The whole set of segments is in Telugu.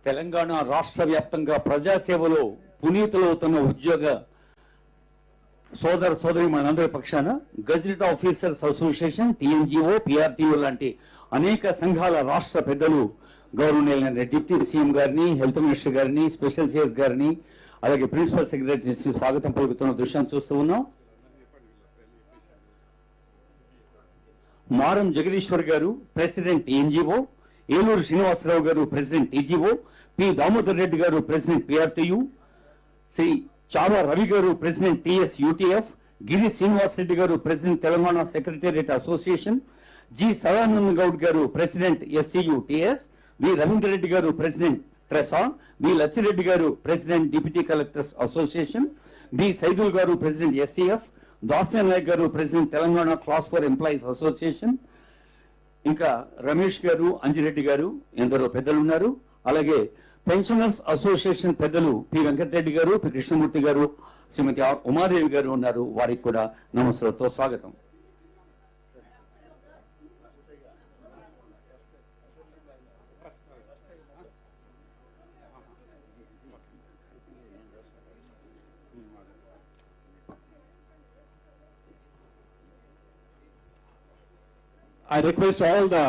తెలంగాణ రాష్ట్ర వ్యాప్తంగా ప్రజాసేవలో పునీతులవుతున్న ఉద్యోగ సోదర సోదరి మనందరి పక్షాన gazette officers association, TNGO, PRTO లాంటి అనేక సంఘాల రాష్ట్ర పెద్దలు, గౌరవనీయులైన డిప్యూటీ సీఎం గారిని, హెల్త్ మినిస్టర్ గారిని, స్పెషల్ సిఎస్ గారిని, అలాగే ప్రిన్సిపల్ సెక్రటరీ స్వాగతం పలుకుతున్న దృశ్యాన్ని చూస్తూ ఉన్నాం. మారం జగదీశ్వర్ గారు ప్రెసిడెంట్ టీఎన్జిఓ, ఏలూరు శ్రీనివాసరావు గారు president TGO, P Damodar Reddy గారు ప్రెసిడెంట్ పిఆర్టీయు, శ్రీ చావా రవి గారు president TS UTF, Giri Srinivas Reddy గారు president Telangana secretariat association, G Sadananda Goud గారు president STU TS, V Ravindra Reddy గారు ప్రెసిడెంట్ ట్రెసా, వి లచ్చిరెడ్డి గారు president deputy collectors association, B Saidul గారు ప్రెసిడెంట్ ఎస్టీఎఫ్, దాసే నాయక్ గారు president Telangana class 4 employees association, ఇంకా రమేష్ గారు, అంజిరెడ్డి గారు, ఎందరో పెద్దలు ఉన్నారు. అలాగే పెన్షనర్స్ అసోసియేషన్ పెద్దలు పి వెంకటరెడ్డి గారు, పి కృష్ణమూర్తి గారు, శ్రీమతి ఉమాదేవి గారు ఉన్నారు. వారికి కూడా నమస్కారంతో స్వాగతం. I request all the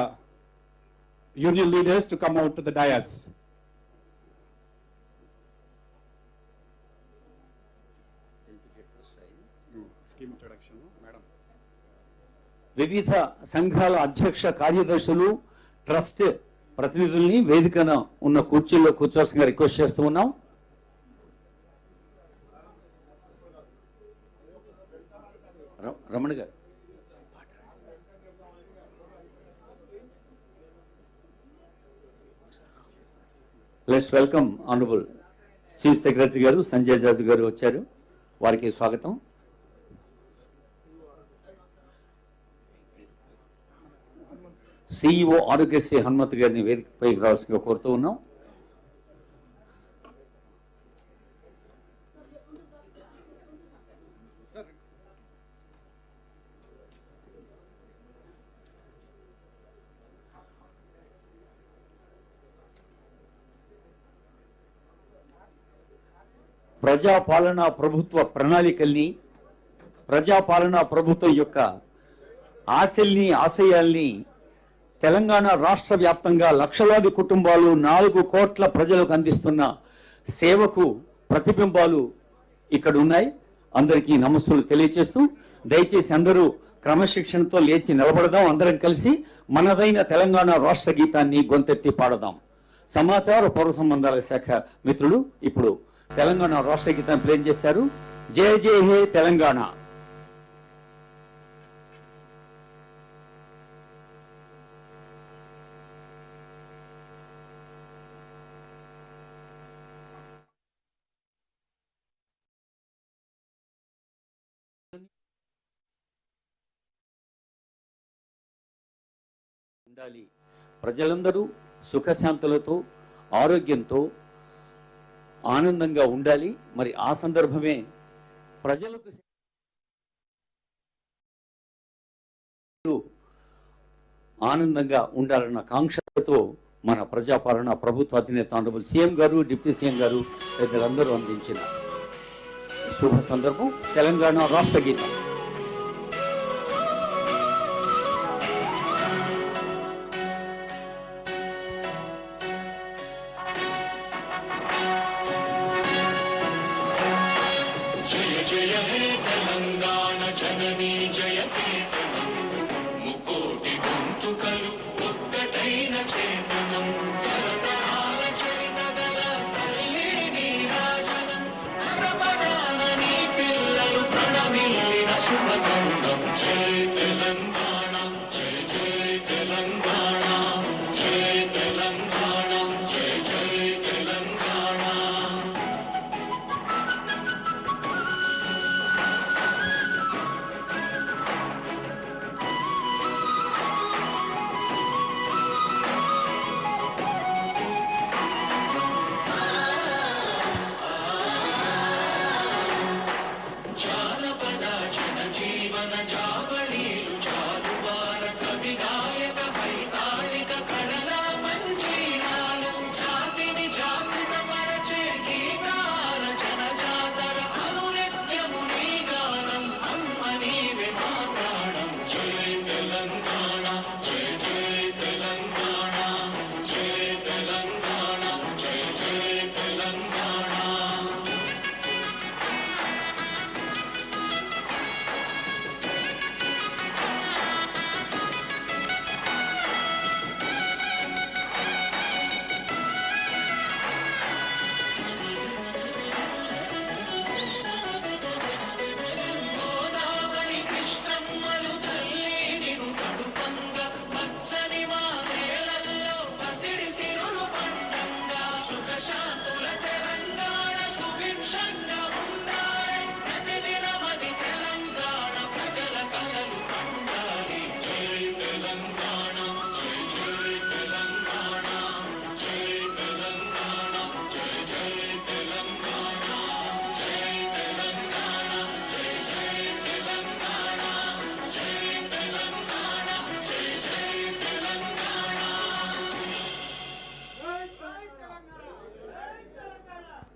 union leaders to come out to the dais. Scheme introduction, madam. వివిధ సంఘాల అధ్యక్ష కార్యదర్శులు, ట్రస్ట్ ప్రతినిధుల్ని వేదికన ఉన్న కుర్చీల్లో కూర్చోవలసిందిగా రిక్వెస్ట్ చేస్తూ ఉన్నాం. రమణ గారు, let's welcome honourable chief secretary గారు సంజయ్ జాజు గారు వచ్చారు. వారికి స్వాగతం. సిఇఓ ఆరోగ్యశ్రీ హనుమత్ గారిని వేదికపై రావాల్సిందిగా కోరుతూ ఉన్నాం. ప్రజాపాలన ప్రభుత్వ ప్రణాళికల్ని, ప్రజాపాలన ప్రభుత్వం యొక్క ఆశల్ని, ఆశయాల్ని తెలంగాణ రాష్ట్ర వ్యాప్తంగా లక్షలాది కుటుంబాలు, 4 కోట్ల ప్రజలకు అందిస్తున్న సేవకు ప్రతిబింబాలు ఇక్కడ ఉన్నాయి. అందరికీ నమస్సులు తెలియజేస్తూ దయచేసి అందరూ క్రమశిక్షణతో లేచి నిలబడదాం. అందరం కలిసి మనదైన తెలంగాణ రాష్ట్ర గీతాన్ని గొంతెత్తి పాడదాం. సమాచార పౌర సంబంధాల శాఖ మిత్రులు ఇప్పుడు తెలంగాణ రాష్ట్ర గీతాన్ని ప్లే చేశారు. జయ జయ హే తెలంగాణ. ఉండాలి. ప్రజలందరూ సుఖశాంతులతో, ఆరోగ్యంతో, ఆనందంగా ఉండాలి. మరి ఆ సందర్భమే ప్రజలకు ఆనందంగా ఉండాలన్న కాంక్షతో మన ప్రజాపాలన ప్రభుత్వ అధినేత ఆనరబుల్ సీఎం గారు, డిప్యూటీ సీఎం గారు పెద్దలందరూ అందించిన శుభ సందర్భం తెలంగాణ రాష్ట్ర గీతం. జానపద జన జీవన జావళి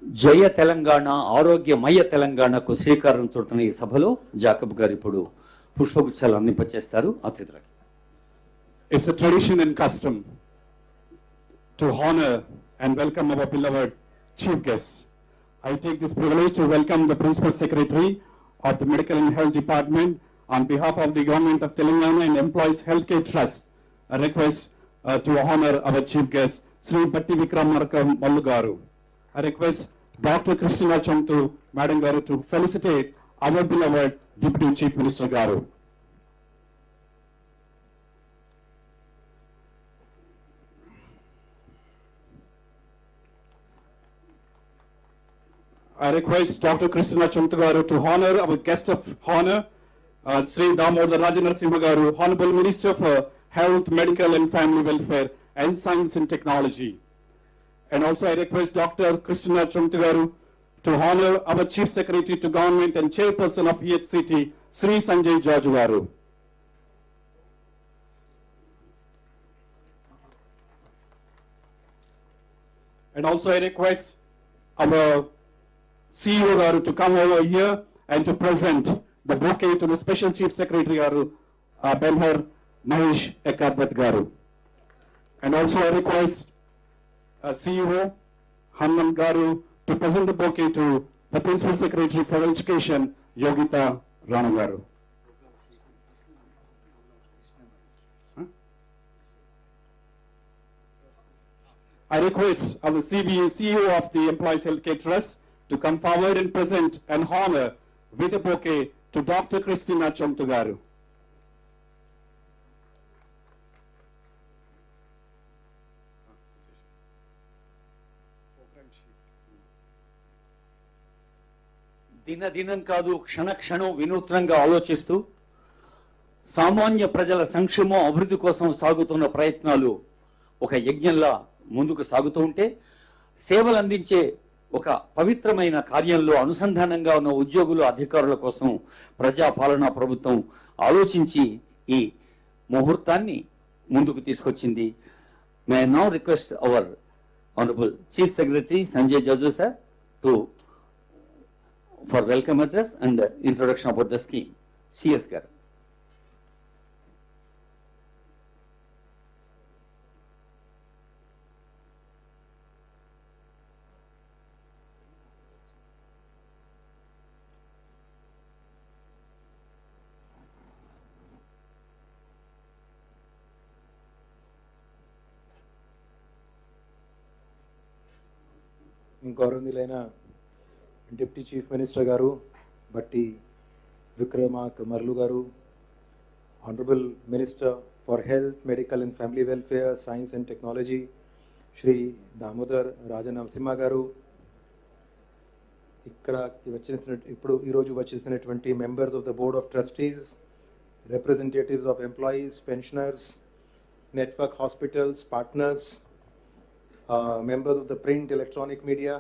జయ తెలంగాణ ఆరోగ్యమయ తెలంగాణకు శ్రీకారం చుడుతున్న ఈ సభలో జాకబ్ గారు ఇప్పుడు పుష్పగుచ్చాలు అందింపచేస్తారు అతిథులకు. It's a tradition and custom to honor and welcome our beloved chief guests. I take this privilege to welcome the Principal Secretary of the Medical and Health Department on behalf of the Government of Telangana and Employees Healthcare Trust. A request to honor our chief guest, Sri Batti Vikramarka Mallu Garu. I request Dr. Christina Chomtu, Madam Garu, to felicitate our beloved Deputy Chief Minister Garu. I request Dr. Christina Chomtu Garu to honor our guest of honor, Sri Damodar Rajanarasimha Garu, Honorable Minister for Health, Medical and Family Welfare and Science and Technology. And also I request Dr. Christina Chomtu Garu to honor our Chief Secretary to Government and Chairperson of EHCT, Sri Sanjay George Garu. And also I request our CEO Garu to come over here and to present the bouquet to the Special Chief Secretary Garu, Benhar Mahesh Ekadvat Garu. And also I request CEO Hannan Garu to present the bouquet to the Principal Secretary for Education, Yogita Rana Garu. I request our CEO of the Employees Healthcare Trust to come forward and present and honor with a bouquet to Dr. Christina Chomtu Garu. దినదినం కాదు క్షణక్షణం వినూత్నంగా ఆలోచిస్తూ సామాన్య ప్రజల సంక్షేమం అభివృద్ధి కోసం సాగుతున్న ప్రయత్నాలు ఒక యజ్ఞంలా ముందుకు సాగుతూ ఉంటే సేవలు అందించే ఒక పవిత్రమైన కార్యంలో అనుసంధానంగా ఉన్న ఉద్యోగులు అధికారుల కోసం ప్రజాపాలనా ప్రభుత్వం ఆలోచించి ఈ ముహూర్తాన్ని ముందుకు తీసుకొచ్చింది. May I now request our honourable chief secretary Sanjay Jaju sir to for welcome address and introduction about the scheme. CS Garu. గౌరవనీయులైన deputy chief minister garu Bhatti Vikramarka Mallu garu, honourable minister for health, medical and family welfare, science and technology Shri Damodar Rajanarasimha garu, ఈరోజు వచ్చేసినటువంటి members of the board of trustees, representatives of employees, pensioners, network hospitals, partners, members of the print electronic media,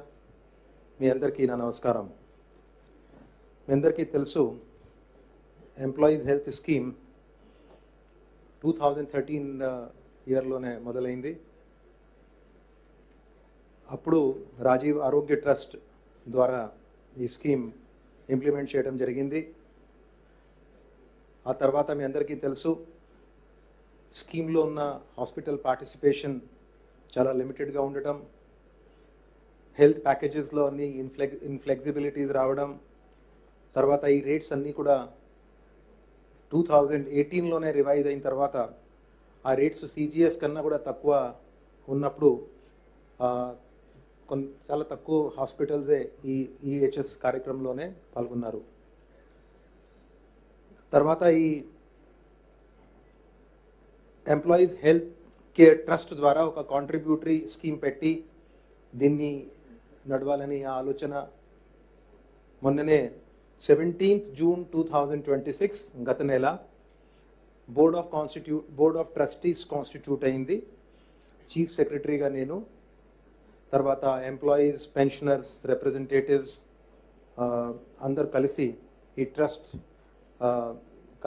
మీ అందరికీ నా నమస్కారం. మీ అందరికీ తెలుసు, ఎంప్లాయీస్ హెల్త్ స్కీమ్ 2013 ఇయర్లోనే మొదలైంది. అప్పుడు రాజీవ్ ఆరోగ్య ట్రస్ట్ ద్వారా ఈ స్కీమ్ ఇంప్లిమెంట్ చేయడం జరిగింది. ఆ తర్వాత మీ అందరికీ తెలుసు, స్కీమ్లో ఉన్న హాస్పిటల్ పార్టిసిపేషన్ చాలా లిమిటెడ్గా ఉండటం, హెల్త్ ప్యాకేజెస్లో అన్ని ఇన్ఫ్లెక్సిబిలిటీస్ రావడం, తర్వాత ఈ రేట్స్ అన్నీ కూడా 2018లోనే రివైజ్ అయిన తర్వాత ఆ రేట్స్ CGS కన్నా కూడా తక్కువ ఉన్నప్పుడు చాలా తక్కువ హాస్పిటల్సే ఈ EHS కార్యక్రమంలోనే పాల్గొన్నారు. తర్వాత ఈ ఎంప్లాయీస్ హెల్త్ కేర్ ట్రస్ట్ ద్వారా ఒక కాంట్రిబ్యూటరీ స్కీమ్ పెట్టి దీన్ని నడవాలని ఆలోచన మొన్ననే 17th June 2026 గత నెల బోర్డ్ ఆఫ్ ట్రస్టీస్ కాన్స్టిట్యూట్ అయింది. చీఫ్ సెక్రటరీగా నేను, తర్వాత ఎంప్లాయీస్, పెన్షనర్స్, రిప్రజెంటేటివ్స్ అందరు కలిసి ఈ ట్రస్ట్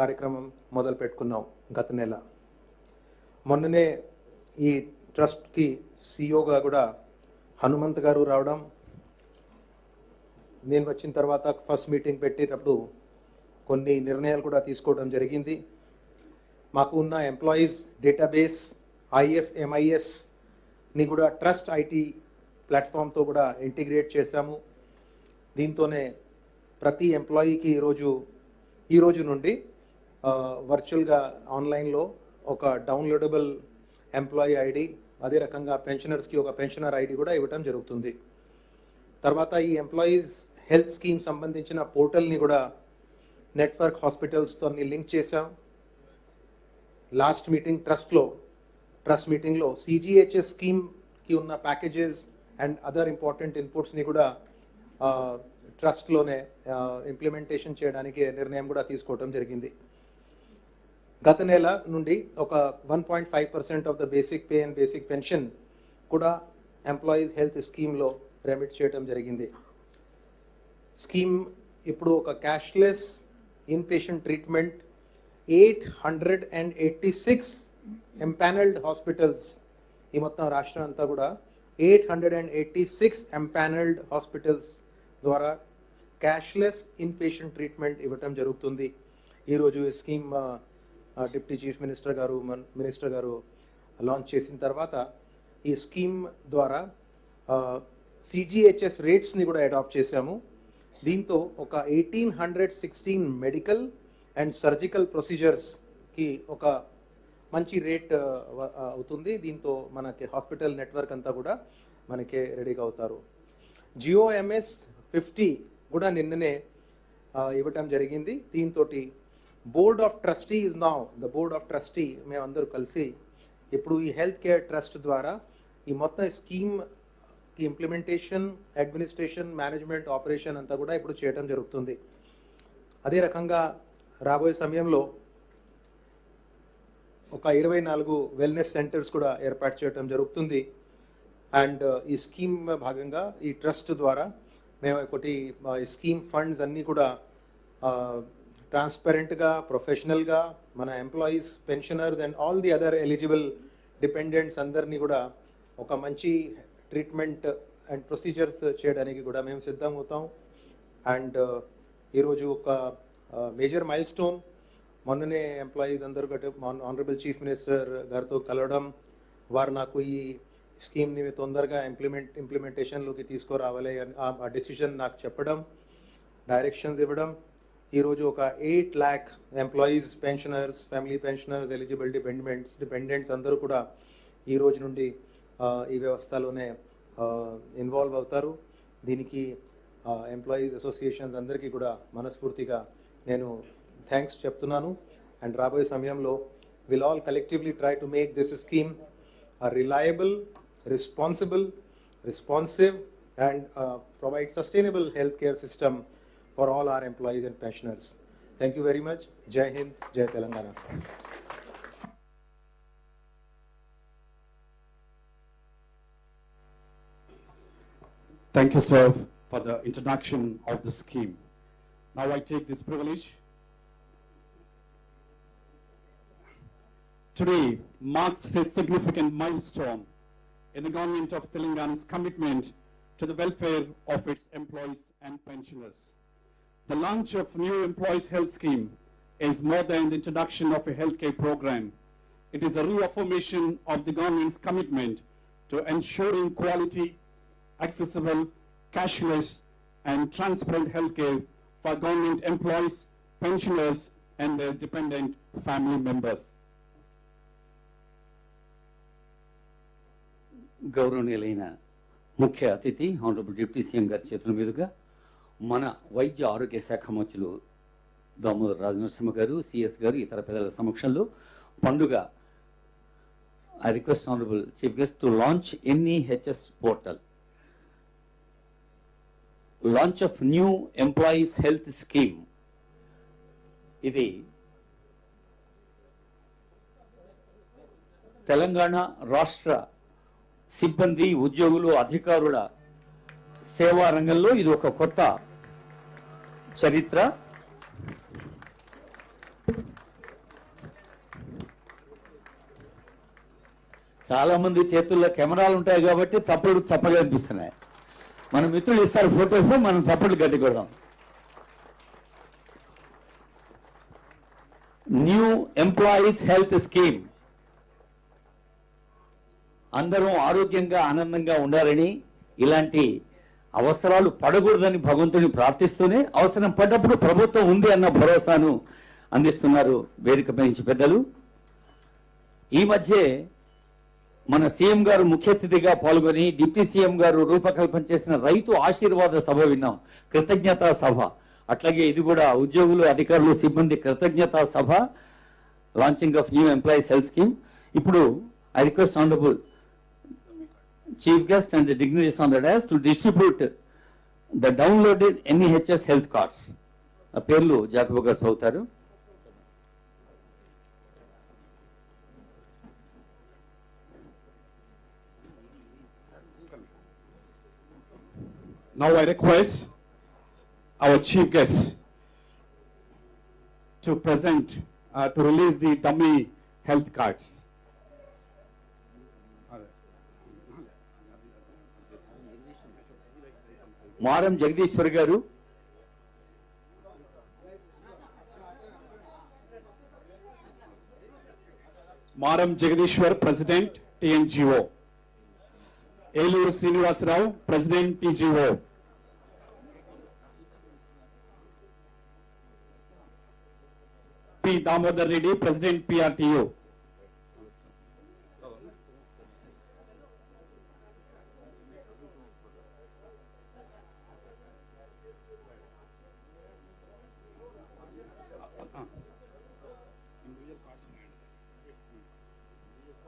కార్యక్రమం మొదలు పెట్టుకున్నాం గత నెల. మొన్ననే ఈ ట్రస్ట్కి CEOగా కూడా హనుమంత్ గారు రావడం, నేను వచ్చిన తర్వాత ఫస్ట్ మీటింగ్ పెట్టేటప్పుడు కొన్ని నిర్ణయాలు కూడా తీసుకోవడం జరిగింది. మాకు ఉన్న ఎంప్లాయీస్ డేటాబేస్ IFMISని కూడా ట్రస్ట్ IT ప్లాట్ఫామ్తో కూడా ఇంటిగ్రేట్ చేశాము. దీంతోనే ప్రతి ఎంప్లాయీకి ఈ రోజు నుండి వర్చువల్గా ఆన్లైన్లో ఒక డౌన్లోడబుల్ ఎంప్లాయీ ID, అదే రకంగా పెన్షనర్స్కి ఒక పెన్షనర్ ID కూడా ఇవ్వటం జరుగుతుంది. తర్వాత ఈ ఎంప్లాయీస్ హెల్త్ స్కీమ్ సంబంధించిన పోర్టల్ని కూడా నెట్వర్క్ హాస్పిటల్స్తో లింక్ చేశాం. లాస్ట్ మీటింగ్ ట్రస్ట్ మీటింగ్లో CGHS స్కీమ్కి ఉన్న ప్యాకేజెస్ అండ్ అదర్ ఇంపార్టెంట్ ఇన్పుట్స్ని కూడా ట్రస్ట్లోనే ఇంప్లిమెంటేషన్ చేయడానికి నిర్ణయం కూడా తీసుకోవడం జరిగింది. గత నెల నుండి ఒక 1.5% of the basic pay and basic pension కూడా ఎంప్లాయీస్ హెల్త్ స్కీమ్లో రెమిట్ చేయడం జరిగింది. స్కీమ్ ఇప్పుడు ఒక cashless inpatient treatment 886 empanelled hospitals, ఈ మొత్తం రాష్ట్రం అంతా కూడా 886 ఎంపానల్డ్ హాస్పిటల్స్ ద్వారా క్యాష్లెస్ ఇన్పేషెంట్ ట్రీట్మెంట్ ఇవ్వటం జరుగుతుంది. ఈరోజు ఈ స్కీమ్ డిప్యూటీ చీఫ్ మినిస్టర్ గారు లాంచ్ చేసిన తర్వాత ఈ స్కీమ్ ద్వారా CGHS రేట్స్ని కూడా అడాప్ట్ చేశాము. దీంతో ఒక 1816 మెడికల్ అండ్ సర్జికల్ ప్రొసీజర్స్కి ఒక మంచి రేట్ అవుతుంది. దీంతో మనకి హాస్పిటల్ నెట్వర్క్ అంతా కూడా మనకి రెడీగా అవుతారు. GOMS 50 కూడా నిన్ననే ఇవ్వటం జరిగింది. దీంతో board of trustee is now the board of trustee మేమందరూ కలిసి ఇప్పుడు ఈ హెల్త్ కేర్ ట్రస్ట్ ద్వారా ఈ మొత్తం స్కీమ్కి ఇంప్లిమెంటేషన్, అడ్మినిస్ట్రేషన్, మేనేజ్మెంట్, ఆపరేషన్ అంతా కూడా ఇప్పుడు చేయడం జరుగుతుంది. అదే రకంగా రాబోయే సమయంలో ఒక 24 వెల్నెస్ సెంటర్స్ కూడా ఏర్పాటు చేయడం జరుగుతుంది. అండ్ ఈ స్కీమ్ భాగంగా ఈ ట్రస్ట్ ద్వారా మేము ఒకటి స్కీమ్ ఫండ్స్ అన్నీ కూడా ట్రాన్స్పరెంట్గా, ప్రొఫెషనల్గా మన employees, pensioners and all the other eligible dependents అందరినీ కూడా ఒక మంచి ట్రీట్మెంట్ అండ్ ప్రొసీజర్స్ చేయడానికి కూడా మేము సిద్ధమవుతాం. అండ్ ఈరోజు ఒక మేజర్ మైల్ స్టోన్, మొన్ననే ఎంప్లాయీస్ అందరూ ఆనరబుల్ చీఫ్ మినిస్టర్ గారితో కలవడం, వారు నాకు ఈ స్కీమ్ని తొందరగా ఇంప్లిమెంటేషన్లోకి తీసుకురావాలి అని ఆ డెసిషన్ నాకు చెప్పడం, డైరెక్షన్స్ ఇవ్వడం. ఈరోజు ఒక 8 lakh employees, pensioners, family pensioners, eligible dependents అందరూ కూడా ఈ రోజు నుండి ఈ వ్యవస్థలోనే ఇన్వాల్వ్ అవుతారు. దీనికి ఎంప్లాయీస్ అసోసియేషన్స్ అందరికీ కూడా మనస్ఫూర్తిగా నేను థ్యాంక్స్ చెప్తున్నాను. అండ్ రాబోయే సమయంలో will all collectively try to make this scheme reliable, responsive and provide sustainable healthcare system for all our employees and pensioners. Thank you very much. Jai Hind, Jai Telangana. Thank you, sir, for the introduction of the scheme. Now I take this privilege. Today marks a significant milestone in the government of Telangana's commitment to the welfare of its employees and pensioners. The launch of new employees health scheme is more than the introduction of a healthcare program. It is a reaffirmation of the government's commitment to ensuring quality, accessible, cashless and transparent healthcare for government employees, pensioners and their dependent family members. గౌరవనీయులైన ముఖ్య అతిథి ఆనరబుల్ డిప్యూటీ సీఎం గారి చేతుల మీదుగా మన వైద్య ఆరోగ్య శాఖ మంత్రులు దామోదర్ రాజనరసింహ గారు, CS గారు, ఇతర పెద్దల సమక్షంలో పండుగ I request honourable chief guest to launch NEHS portal, launch of new employees health scheme. ఇది తెలంగాణ రాష్ట్ర సిబ్బంది, ఉద్యోగులు, అధికారుల సేవా రంగంలో ఇది ఒక కొత్త చరిత్ర. చాలా మంది చేతుల్లో కెమెరాలు ఉంటాయి కాబట్టి చప్పగా అనిపిస్తున్నాయి. మన మిత్రులు ఇస్తారు ఫోటోస్, మనం సపోర్ట్లు కట్టుకోవడం. New employees health scheme. అందరం ఆరోగ్యంగా ఆనందంగా ఉండాలని, ఇలాంటి అవసరాలు పడకూడదని భగవంతుని ప్రార్థిస్తూనే అవసరం పడ్డప్పుడు ప్రభుత్వం ఉంది అన్న భరోసాను అందిస్తున్నారు వేదికపై నుంచి పెద్దలు. ఈ మధ్య మన సీఎం గారు ముఖ్య అతిథిగా పాల్గొని డిప్యూటీ సీఎం గారు రూపకల్పన చేసిన రైతు ఆశీర్వాద సభ విన్నాం, కృతజ్ఞతా సభ. అట్లాగే ఇది కూడా ఉద్యోగులు, అధికారులు, సిబ్బంది కృతజ్ఞతా సభ, launching of new employees health scheme. ఇప్పుడు I request honourable Chief Guest and the dignitaries on the dais to distribute the downloaded NEHS health cards. ఆ పేర్లు జాకబ్ గారు చదువుతారు. Now I request our chief guest to present, to release the dummy health cards. మారం జగదీశ్వర్ గారు, Maram Jagadishwar, President, TNGO. Eluru Srinivasarao, President, TGO. P. Damodar Reddy, President, PRTU.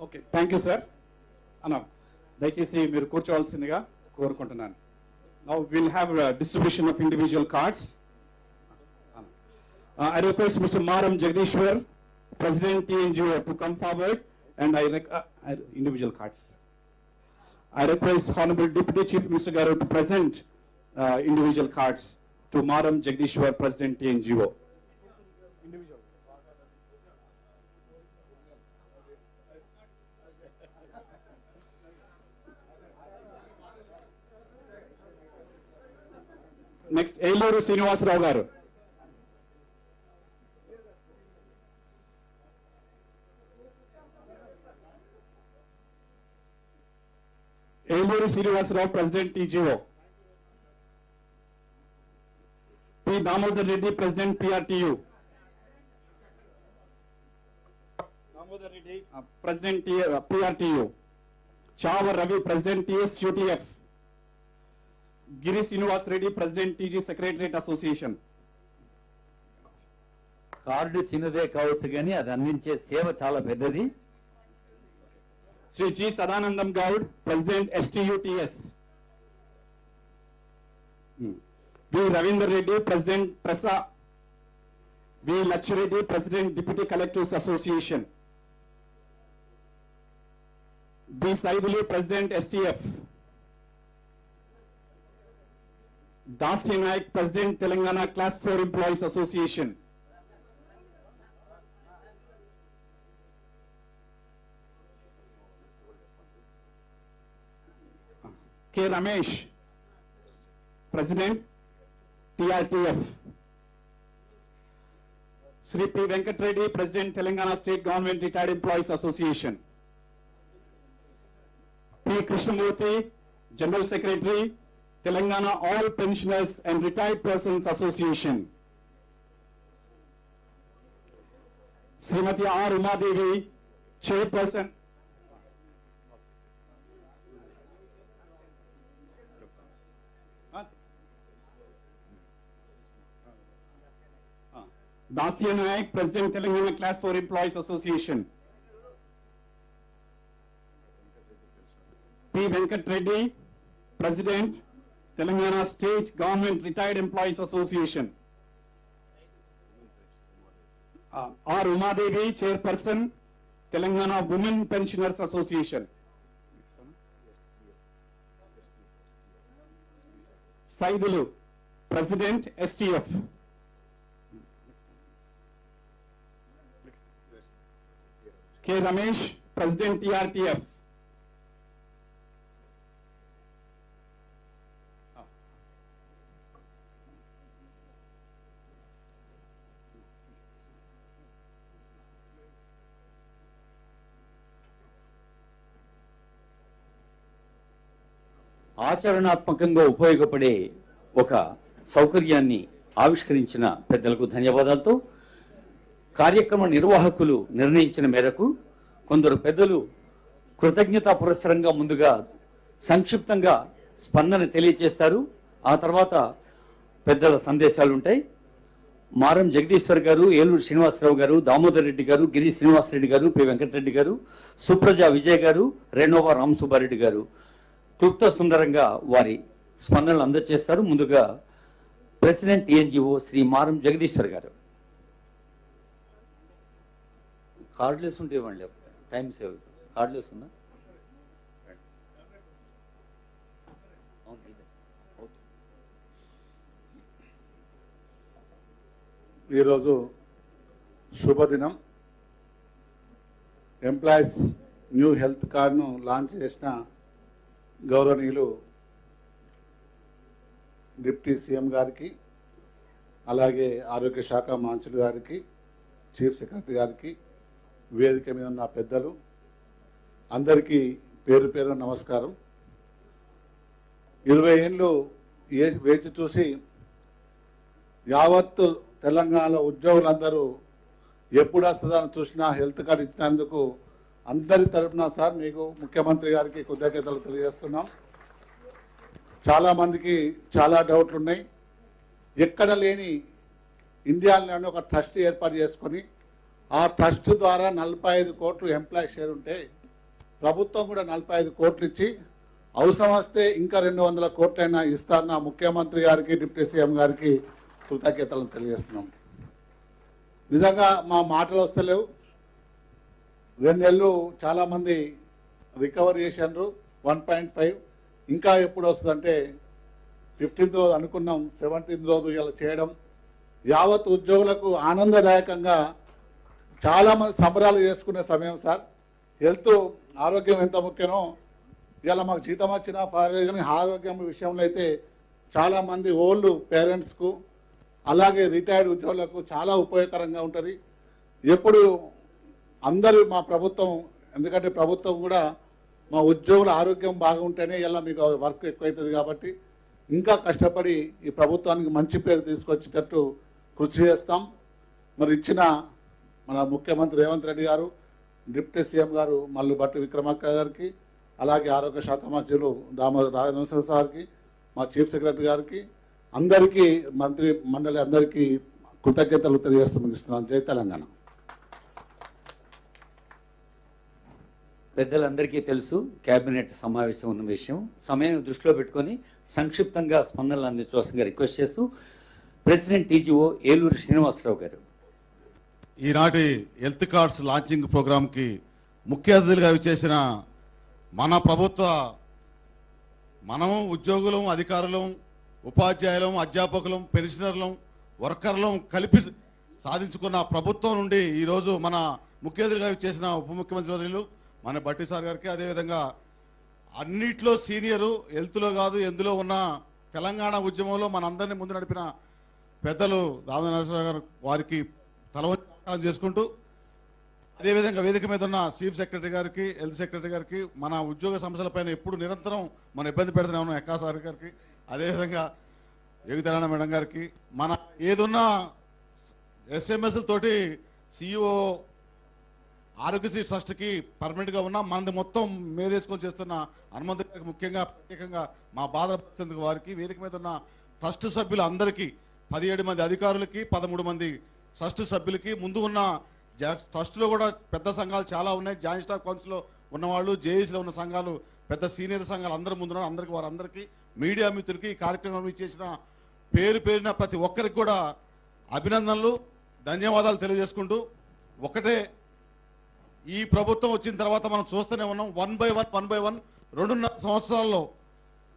Okay, thank you sir. అన్న దయచేసి మీరు కూర్చోవాల్సిందిగా కోరుకుంటున్నాను. Now will have distribution of individual cards. I request Mr. Maram Jagadishwar, President TNGO, to come forward, and individual cards. I request Honorable Deputy Chief Minister Garu to present individual cards to Maram Jagadishwar, President TNGO. Next, Eluru Srinivasarao garu. Eluru Srinivasarao, President TGO. P. Damodar Reddy, President PRTU. Damodar Reddy, President PRTU. Chawar Ravi, President TSUTF. Giri Srinivas Reddy, President TG Secretariat Association. Card చిన్నదే కావచ్చు కానీ అది అందించే సేవ చాలా పెద్దది. Sri G. Sadanandam Gaud, President STUTS. V. Ravindra Reddy, President Presa. V. Lakshya Reddy, President Deputy Collectors Association. B. Saidulu, President STF. Dasya Naik, President Telangana Class 4 Employees Association. K. Ramesh, President TRTF. Sri P. Venkat Reddy, President Telangana State Government Retired Employees Association. P. Krishnamurthy, General Secretary, Telangana All Pensioners and Retired Persons Association. Srimati R. Umadevi, Chairperson. Dasya Naik, President Telangana Class 4 Employees Association. P. Venkat Reddy, President Telangana State Government Retired Employees Association. R. Umadevi, Chairperson, Telangana Women Pensioners Association. Saidulu, President STF. K. Ramesh, President TRTF. ఆచరణాత్మకంగా ఉపయోగపడే ఒక సౌకర్యాన్ని ఆవిష్కరించిన పెద్దలకు ధన్యవాదాలతో కార్యక్రమ నిర్వాహకులు నిర్ణయించిన మేరకు కొందరు పెద్దలు కృతజ్ఞతా పురస్సరంగా ముందుగా సంక్షిప్తంగా స్పందన తెలియజేస్తారు. ఆ తర్వాత పెద్దల సందేశాలు ఉంటాయి. మారం జగదీశ్వర్ గారు, ఏలూరు శ్రీనివాసరావు గారు, దామోదర్ రెడ్డి గారు, గిరి శ్రీనివాసరెడ్డి గారు, పి వెంకటరెడ్డి గారు, సుప్రజ విజయ్ గారు, రెనోవా రామసుబ్బారెడ్డి గారు క్లుప్త సుందరంగా వారి స్పందనలు అందజేస్తారు. ముందుగా ప్రెసిడెంట్ టీఎన్జిఓ శ్రీ మారం జగదీశ్వర్ గారు. కార్డులెస్ ఉంటే ఇవ్వండి, టైం సేవ్ అవుతుంది. కార్డులెస్ ఉందా? ఈరోజు శుభదినం. ఎంప్లాయీస్ న్యూ హెల్త్ కార్డును లాంచ్ చేసిన గౌరవనీయులు డిప్యూటీ సీఎం గారికి, అలాగే ఆరోగ్య శాఖ మంత్రులు గారికి, చీఫ్ సెక్రటరీ గారికి, వేదిక మీద ఉన్న పెద్దలు అందరికీ పేరు పేరు నమస్కారం. 20 ఏళ్ళు వేచి చూసి యావత్తు తెలంగాణలో ఉద్యోగులందరూ ఎప్పుడు వస్తుందని చూసినా హెల్త్ కార్డు ఇచ్చినందుకు అందరి తరఫున సార్ మీకు ముఖ్యమంత్రి గారికి కృతజ్ఞతలు తెలియజేస్తున్నాం. చాలామందికి చాలా డౌట్లు ఉన్నాయి. ఎక్కడ లేని ఇండియాలోనే ఒక ట్రస్ట్ ఏర్పాటు చేసుకొని ఆ ట్రస్ట్ ద్వారా 45 కోట్లు ఎంప్లాయీ షేర్ ఉంటే ప్రభుత్వం కూడా 45 కోట్లు ఇచ్చి అవసరం వస్తే ఇంకా 200 కోట్లైనా ఇస్తారన్న ముఖ్యమంత్రి గారికి, డిప్యూటీ సీఎం గారికి కృతజ్ఞతలను తెలియజేస్తున్నాం. నిజంగా మా మాటలు వస్తలేవు. 2 నెలలు చాలామంది రికవర్ చేశారు. 1.5 ఇంకా ఎప్పుడు వస్తుందంటే 15th రోజు అనుకున్నాం, 17th రోజు ఇలా చేయడం యావత్ ఉద్యోగులకు ఆనందదాయకంగా చాలామంది సంబరాలు చేసుకునే సమయం సార్. హెల్త్ ఆరోగ్యం ఎంత ముఖ్యమో ఇలా మాకు జీతం వచ్చినా పర్లేదు, కానీ ఆరోగ్యం విషయంలో అయితే చాలామంది ఓల్డ్ పేరెంట్స్కు అలాగే రిటైర్డ్ ఉద్యోగులకు చాలా ఉపయోగకరంగా ఉంటుంది. ఎప్పుడు అందరూ మా ప్రభుత్వం, ఎందుకంటే ప్రభుత్వం కూడా మా ఉద్యోగుల ఆరోగ్యం బాగుంటేనే ఇలా మీకు వర్క్ ఎక్కువవుతుంది కాబట్టి ఇంకా కష్టపడి ఈ ప్రభుత్వానికి మంచి పేరు తీసుకొచ్చేటట్టు కృషి చేస్తాం. మరి ఇచ్చిన మన ముఖ్యమంత్రి రేవంత్ రెడ్డి గారు, డిప్యూటీ సీఎం గారు మల్లుభట్టి విక్రమార్క గారికి, అలాగే ఆరోగ్య శాఖ మంత్రులు దామోదర్ రాజనరసింహ గారికి, మా చీఫ్ సెక్రటరీ గారికి, అందరికీ మంత్రి మండలి అందరికీ కృతజ్ఞతలు తెలియజేస్తూ ముగిస్తున్నాను. జై తెలంగాణ. పెద్దలందరికీ తెలుసు కేబినెట్ సమావేశం ఉన్న విషయం. సమయాన్ని దృష్టిలో పెట్టుకొని సంక్షిప్తంగా స్పందనలు అందించవలసిందిగా రిక్వెస్ట్ చేస్తూ ప్రెసిడెంట్ టీజీఓ ఏలూరు శ్రీనివాసరావు గారు. ఈనాటి హెల్త్ కార్డ్స్ లాంచింగ్ ప్రోగ్రాంకి ముఖ్య అతిథులుగా విచ్చేసిన మన ప్రభుత్వ మనము ఉద్యోగులం, అధికారులం, ఉపాధ్యాయులం, అధ్యాపకులం, పెన్షనర్లం, వర్కర్లం కలిపి సాధించుకున్న ప్రభుత్వం నుండి ఈరోజు మన ముఖ్య అతిథిగా విచ్చేసిన ఉప ముఖ్యమంత్రి వర్యులు మన భట్టి సార్ గారికి, అదేవిధంగా అన్నిట్లో సీనియరు, హెల్త్లో కాదు ఎందులో ఉన్న తెలంగాణ ఉద్యమంలో మనందరినీ ముందు నడిపిన పెద్దలు దామోదర్ నరసింహరావు గారు వారికి తలవంచనం చేసుకుంటూ, అదేవిధంగా వేదిక మీద ఉన్న చీఫ్ సెక్రటరీ గారికి, హెల్త్ సెక్రటరీ గారికి, మన ఉద్యోగ సమస్యలపైన ఎప్పుడు నిరంతరం మనం ఇబ్బంది పెడుతూనే ఉన్నాం ఎక్కా సార్ గారికి, అదేవిధంగా యోగితారాయణ మేడం గారికి, మన ఏదున్నా ఎస్ఎంఎస్లతోటి సిఇఓ ఆరోగ్యశ్రీ ట్రస్ట్కి పర్మనెంట్గా ఉన్న మనది మొత్తం మేదేసుకొని చేస్తున్న హనుమంత్ గారికి ముఖ్యంగా ప్రత్యేకంగా మా బాధ వారికి, వేదిక మీద ఉన్న ట్రస్ట్ సభ్యులు అందరికీ 17 మంది అధికారులకి, 13 మంది ట్రస్ట్ సభ్యులకి, ముందు ఉన్న ట్రస్ట్లో కూడా పెద్ద సంఘాలు చాలా ఉన్నాయి. జాయింట్ స్టాక్ కౌన్సిల్లో ఉన్నవాళ్ళు, జేఏసీలో ఉన్న సంఘాలు, పెద్ద సీనియర్ సంఘాలు అందరూ ముందున్నారు. అందరికీ వారందరికీ మీడియా మిత్రులకి ఈ కార్యక్రమం చేసిన పేరు పేరున ప్రతి ఒక్కరికి కూడా అభినందనలు, ధన్యవాదాలు తెలియజేసుకుంటూ, ఒకటే ఈ ప్రభుత్వం వచ్చిన తర్వాత మనం చూస్తూనే ఉన్నాం 1 by 1 2.5 సంవత్సరాల్లో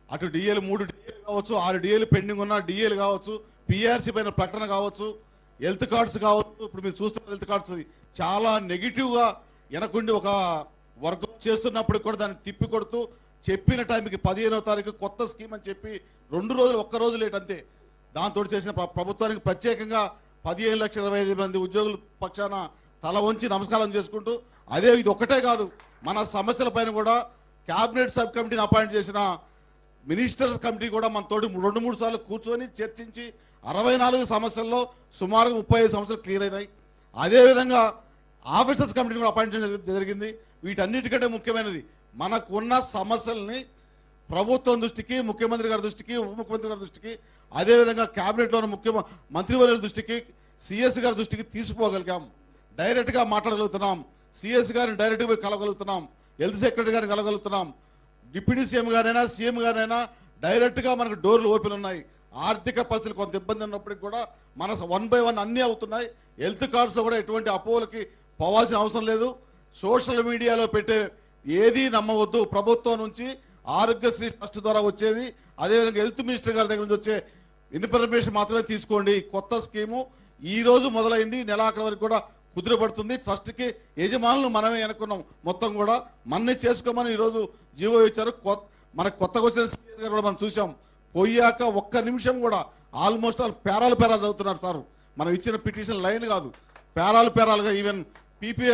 అటు డిఏలు 3 డిఏలు కావచ్చు, 6 డిఏలు పెండింగ్ ఉన్న డిఏలు కావచ్చు, పిఆర్సీ పైన ప్రకటన కావచ్చు, హెల్త్ కార్డ్స్ కావచ్చు. ఇప్పుడు మీరు చూస్తున్న హెల్త్ కార్డ్స్ చాలా నెగిటివ్గా వెనకుండి ఒక వర్గం చేస్తున్నప్పుడు కూడా దాన్ని తిప్పి కొడుతూ చెప్పిన టైంకి 15వ తారీఖు కొత్త స్కీమ్ అని చెప్పి 2 రోజులు, 1 రోజు లేట్ అంతే. దాంతో చేసిన ప్రభుత్వానికి ప్రత్యేకంగా 15,25,000 మంది ఉద్యోగుల పక్షాన తల వంచి నమస్కారం చేసుకుంటూ, అదే ఇది ఒక్కటే కాదు, మన సమస్యల పైన కూడా క్యాబినెట్ సబ్ కమిటీని అపాయింట్ చేసిన మినిస్టర్స్ కమిటీ కూడా మనతోటి 2-3 సార్లు కూర్చొని చర్చించి 64 సమస్యల్లో సుమారుగా 35 సమస్యలు క్లియర్ అయినాయి. అదేవిధంగా ఆఫీసర్స్ కమిటీని కూడా అపాయింట్ చేయడం జరిగింది. వీటన్నిటికంటే ముఖ్యమైనది మనకు ఉన్న సమస్యల్ని ప్రభుత్వం దృష్టికి, ముఖ్యమంత్రి గారి దృష్టికి, ఉప ముఖ్యమంత్రి గారి దృష్టికి, అదేవిధంగా క్యాబినెట్లోని మంత్రివర్యుల దృష్టికి, సిఎస్ గారి దృష్టికి తీసుకుపోగలిగాం. డైరెక్ట్గా మాట్లాడగలుగుతున్నాం. సిఎస్ గారిని డైరెక్ట్గా పోయి కలగలుగుతున్నాం. హెల్త్ సెక్రటరీ గారిని కలగలుగుతున్నాం. డిప్యూటీ సీఎం గారైనా సీఎం గారైనా డైరెక్ట్గా మనకు డోర్లు ఓపెన్ ఉన్నాయి. ఆర్థిక పరిస్థితులు కొంత ఇబ్బంది ఉన్నప్పటికీ కూడా మన 1 by 1 అన్నీ అవుతున్నాయి. హెల్త్ కార్డ్స్లో కూడా ఎటువంటి అపోహలకి పోవాల్సిన అవసరం లేదు. సోషల్ మీడియాలో పెట్టే ఏదీ నమ్మవద్దు. ప్రభుత్వం నుంచి ఆరోగ్యశ్రీ ట్రస్ట్ ద్వారా వచ్చేది, అదేవిధంగా హెల్త్ మినిస్టర్ గారి దగ్గర నుంచి వచ్చే ఇన్ఫర్మేషన్ మాత్రమే తీసుకోండి. కొత్త స్కీము ఈ రోజు మొదలైంది, నెలాఖరు వరకు కూడా కుదిరబడుతుంది. ట్రస్ట్కి యజమానులు మనమే అనుకున్నాం. మొత్తం కూడా మన్ని చేసుకోమని ఈరోజు జీవో ఇచ్చారు. మనకు కొత్తగా వచ్చిన సీఎస్ గారు కూడా మనం చూసాం. పోయాక ఒక్క నిమిషం కూడా ఆల్మోస్ట్ ఆల్ పేరాలు చదువుతున్నారు సార్. మనం ఇచ్చిన పిటిషన్ లైన్ కాదు, పేరాలుగా ఈవెన్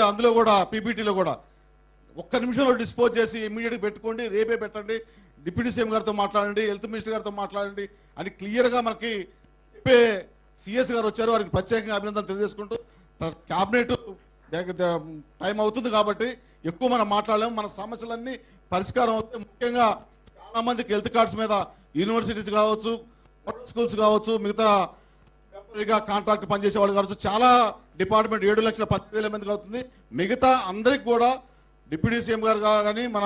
అందులో కూడా పీపీటీలో కూడా ఒక్క నిమిషంలో డిస్పోజ్ చేసి ఇమీడియట్గా పెట్టుకోండి, రేపే పెట్టండి, డిప్యూటీ సీఎం గారితో మాట్లాడండి, హెల్త్ మినిస్టర్ గారితో మాట్లాడండి అని క్లియర్గా మనకి చెప్పే సిఎస్ గారు వచ్చారు. వారికి ప్రత్యేకంగా అభినందనలు తెలియజేసుకుంటూ, క్యాబినెట్ టైం అవుతుంది కాబట్టి ఎక్కువ మనం మాట్లాడలేము. మన సమస్యలన్నీ పరిష్కారం అవుతాయి. ముఖ్యంగా చాలా మందికి హెల్త్ కార్డ్స్ మీద యూనివర్సిటీస్ కావచ్చు, స్కూల్స్ కావచ్చు, మిగతా టెంపరీగా కాంట్రాక్ట్ పనిచేసే వాళ్ళు కావచ్చు, చాలా డిపార్ట్మెంట్ 7,10,000 మందికి అవుతుంది. మిగతా అందరికి కూడా డిప్యూటీ సీఎం గారు కానీ, మన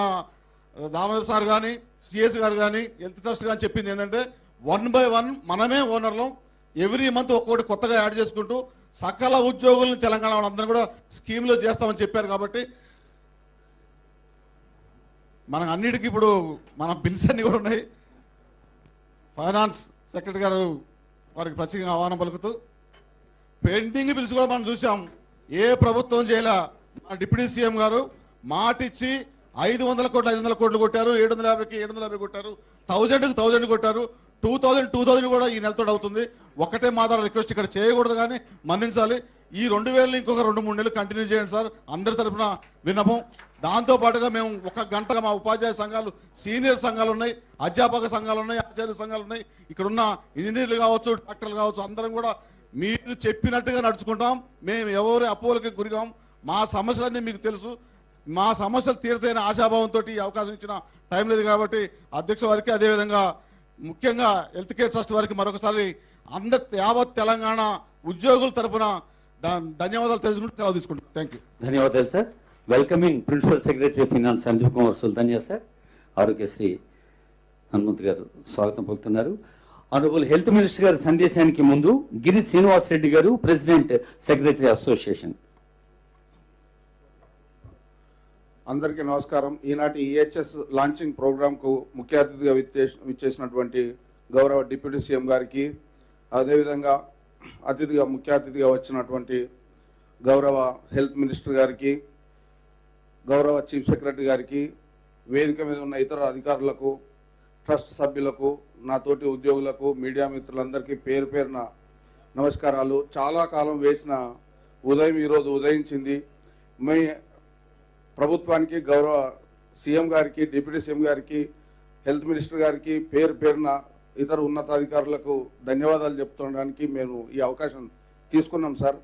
దామోదర్ సార్ కానీ, సిఎస్ గారు కానీ, హెల్త్ ట్రస్ట్ కానీ చెప్పింది ఏంటంటే 1 by 1 మనమే ఓనర్లం. ఎవ్రీ మంత్ ఒక్కొక్కటి కొత్తగా యాడ్ చేసుకుంటూ సకల ఉద్యోగులను తెలంగాణ వాళ్ళందరూ కూడా స్కీమ్లో చేస్తామని చెప్పారు. కాబట్టి మనకు అన్నిటికీ ఇప్పుడు మన బిల్స్ అన్నీ కూడా ఉన్నాయి. ఫైనాన్స్ సెక్రటరీ గారు వారికి ప్రత్యేకంగా ఆహ్వానం పలుకుతూ, పెండింగ్ బిల్స్ కూడా మనం చూసాం. ఏ ప్రభుత్వం చేయలే. మన డిప్యూటీ సీఎం గారు మాటిచ్చి 500 కోట్లు 500 కోట్లు కొట్టారు, 750కి 750 కొట్టారు, 1000కి 1000 కొట్టారు, 2000 కూడా ఈ నెలతో అవుతుంది. ఒకటే మాత్రం రిక్వెస్ట్ ఇక్కడ చేయకూడదు కానీ మన్నించాలి. ఈ 2000 ఇంకొక 2-3 నెలలు కంటిన్యూ చేయండి సార్, అందరి తరఫున విన్నపం. దాంతోపాటుగా మేము 1 గంటగా మా ఉపాధ్యాయ సంఘాలు, సీనియర్ సంఘాలు ఉన్నాయి, అధ్యాపక సంఘాలు ఉన్నాయి, ఆచార్య సంఘాలు ఉన్నాయి, ఇక్కడున్న ఇంజనీర్లు కావచ్చు, డాక్టర్లు కావచ్చు, అందరం కూడా మీరు చెప్పినట్టుగా నడుచుకుంటాం. మేము ఎవరి అపోహలకి గురిగాం. మా సమస్యలన్నీ మీకు తెలుసు. మా సమస్యలు తీరుతైన ఆశాభావంతో ఈ అవకాశం ఇచ్చిన టైం లేదు కాబట్టి అధ్యక్ష వారికి, అదేవిధంగా ముఖ్యంగా హెల్త్ కేర్ ట్రస్ట్ వారికి మరొకసారి యావత్ తెలంగాణ ఉద్యోగుల తరఫున ధన్యవాదాలు తెలుసుకుంటూ సెలవు తీసుకుంటాం. Thank you. ధన్యవాదాలు sir. Welcoming principal secretary finance Sandeep Kumar Sultania sir. Aarogyasri Hanumanth garu స్వాగతం పలుకుతున్నారు. ఆనరబుల్ హెల్త్ మినిస్టర్ గారి సందేశానికి ముందు గిరి శ్రీనివాస్ రెడ్డి గారు, ప్రెసిడెంట్ సెక్రటరీ అసోసియేషన్. అందరికీ నమస్కారం. ఈనాటి ఈహెచ్ఎస్ లాంచింగ్ ప్రోగ్రాంకు ముఖ్య అతిథిగా విచ్చేసినటువంటి గౌరవ డిప్యూటీ సీఎం గారికి, అదేవిధంగా ముఖ్య అతిథిగా వచ్చినటువంటి గౌరవ హెల్త్ మినిస్టర్ గారికి, గౌరవ చీఫ్ సెక్రటరీ గారికి, వేదిక మీద ఉన్న ఇతర అధికారులకు, ట్రస్ట్ సభ్యులకు, నాతోటి ఉద్యోగులకు, మీడియా మిత్రులందరికీ పేరు పేరున నమస్కారాలు. చాలా కాలం వేసిన ఉదయం ఈరోజు ఉదయించింది. మీ ప్రభుత్వానికి, గౌరవ సీఎం గారికి, డిప్యూటీ సీఎం గారికి, హెల్త్ మినిస్టర్ గారికి పేరు పేరున ఇతర ఉన్నతాధికారులకు ధన్యవాదాలు చెప్తుండడానికి మేము ఈ అవకాశం తీసుకున్నాం సార్.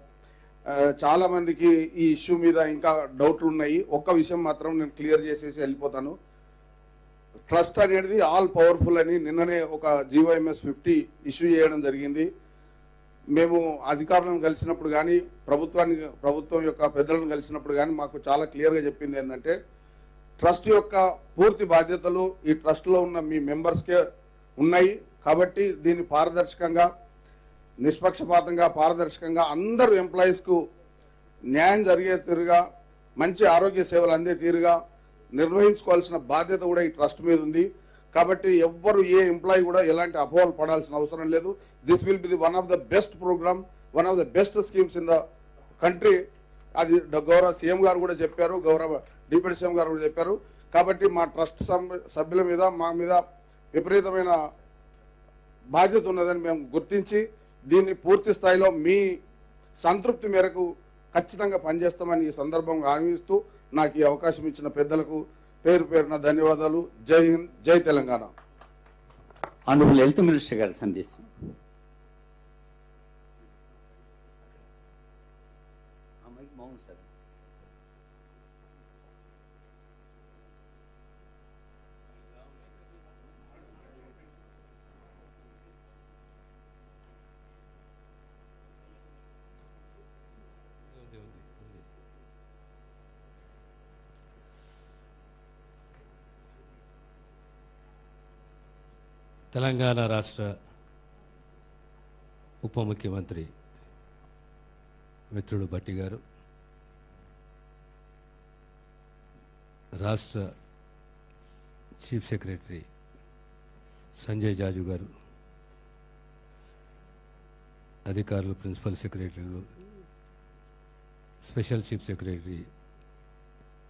చాలామందికి ఈ ఇష్యూ మీద ఇంకా డౌట్లు ఉన్నాయి. ఒక్క విషయం మాత్రం నేను క్లియర్ చేసేసి వెళ్ళిపోతాను. ట్రస్ట్ అనేది ఆల్ పవర్ఫుల్ అని నిన్ననే ఒక GOMS 50 ఇష్యూ చేయడం జరిగింది. మేము అధికారులను కలిసినప్పుడు కానీ, ప్రభుత్వం యొక్క పెద్దలను కలిసినప్పుడు కానీ మాకు చాలా క్లియర్గా చెప్పింది ఏంటంటే, ట్రస్ట్ యొక్క పూర్తి బాధ్యతలు ఈ ట్రస్ట్లో ఉన్న మీ మెంబర్స్కే ఉన్నాయి. కాబట్టి దీన్ని పారదర్శకంగా, నిష్పక్షపాతంగా, పారదర్శకంగా అందరూ ఎంప్లాయీస్కు న్యాయం జరిగే తీరుగా, మంచి ఆరోగ్య సేవలు అందే తీరుగా నిర్వహించుకోవాల్సిన బాధ్యత కూడా ఈ ట్రస్ట్ మీద ఉంది. కాబట్టి ఎవ్వరు ఏ ఎంప్లాయీ కూడా ఎలాంటి అపోహలు పడాల్సిన అవసరం లేదు. This will be the one of the best program, one of the best schemes in the country. అది గౌరవ సీఎం గారు కూడా చెప్పారు, గౌరవ డిప్యూటీ సీఎం గారు కూడా చెప్పారు. కాబట్టి మా ట్రస్ట్ సభ్యుల మీద, మా మీద విపరీతమైన బాధ్యత ఉన్నదని మేము గుర్తించి దీన్ని పూర్తి స్థాయిలో మీ సంతృప్తి మేరకు ఖచ్చితంగా పనిచేస్తామని ఈ సందర్భంగా హామీస్తూ నాకు ఈ అవకాశం ఇచ్చిన పెద్దలకు పేరు పేరున ధన్యవాదాలు. జై హింద్, జై తెలంగాణ. ఆనరబుల్ హెల్త్ మినిస్టర్ గారి సందేశం. సార్ తెలంగాణ రాష్ట్ర ఉప ముఖ్యమంత్రి మిత్రుడు భట్టి గారు, రాష్ట్ర చీఫ్ సెక్రటరీ సంజయ్ జాజు గారు, అధికారులు, ప్రిన్సిపల్ సెక్రటరీలు, స్పెషల్ చీఫ్ సెక్రటరీ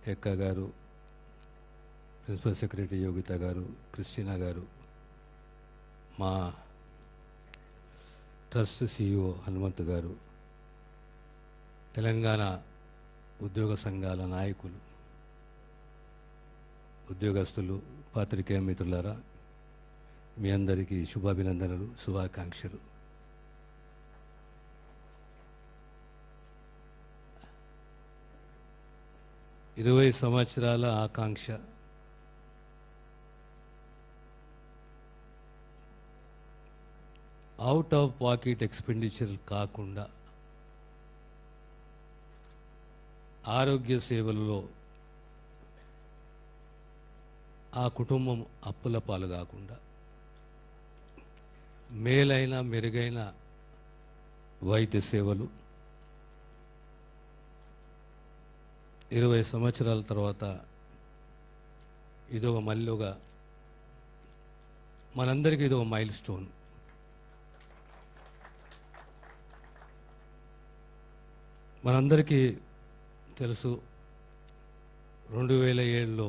హెక్క గారు, ప్రిన్సిపల్ సెక్రటరీ యోగిత గారు, క్రిస్టినా గారు, మా ట్రస్ట్ సిఇఓ హనుమంత్ గారు, తెలంగాణ ఉద్యోగ సంఘాల నాయకులు, ఉద్యోగస్తులు, పాత్రికేయ మిత్రులారా, మీ అందరికీ శుభాభినందనలు, శుభాకాంక్షలు. ఇరవై సంవత్సరాల ఆకాంక్ష అవుట్ ఆఫ్ పాకెట్ ఎక్స్పెండిచర్ కాకుండా ఆరోగ్య సేవలలో ఆ కుటుంబం అప్పుల పాలు కాకుండా మేలైన మెరుగైన వైద్య సేవలు 20 సంవత్సరాల తర్వాత ఇదొక మళ్ళీగా మనందరికీ ఇదొక మైల్ స్టోన్. మనందరికీ తెలుసు 2007లో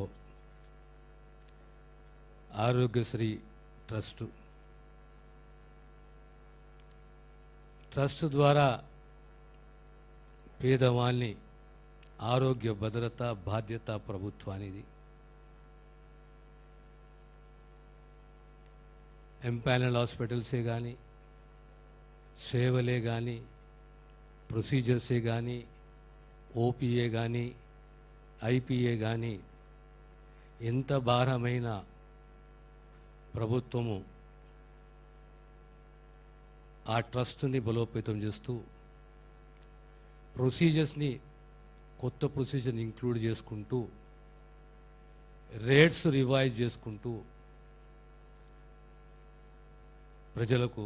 ఆరోగ్యశ్రీ ట్రస్ట్ ద్వారా పేదవాళ్ళని ఆరోగ్య భద్రత బాధ్యత ప్రభుత్వానిది. ఎంపానల్ హాస్పిటల్సే కానీ, సేవలే కానీ, ప్రొసీజర్సే కానీ, ఓపీఏ కానీ, ఐపీఏ కానీ, ఎంత భారమైన ప్రభుత్వము ఆ ట్రస్ట్ని బలోపేతం చేస్తూ ప్రొసీజర్స్ని కొత్త ప్రొసీజర్ని ఇంక్లూడ్ చేసుకుంటూ రేట్స్ రివైజ్ చేసుకుంటూ ప్రజలకు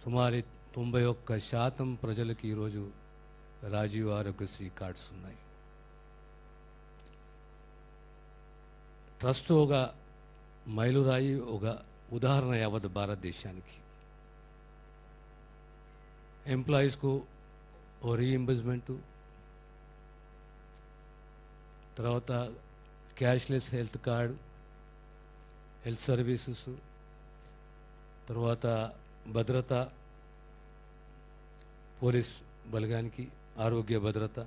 సుమారు 91% ప్రజలకు ఈరోజు రాజీవ్ ఆరోగ్యశ్రీ కార్డ్స్ ఉన్నాయి. ట్రస్ట్ ఒక మైలురాయి, ఒక ఉదాహరణ యావత్ భారతదేశానికి. ఎంప్లాయీస్కు ఓ రీఇంబర్స్మెంటు, తర్వాత cashless health card, health services, తర్వాత భద్రత, పోలీస్ బలగానికి ఆరోగ్య భద్రత,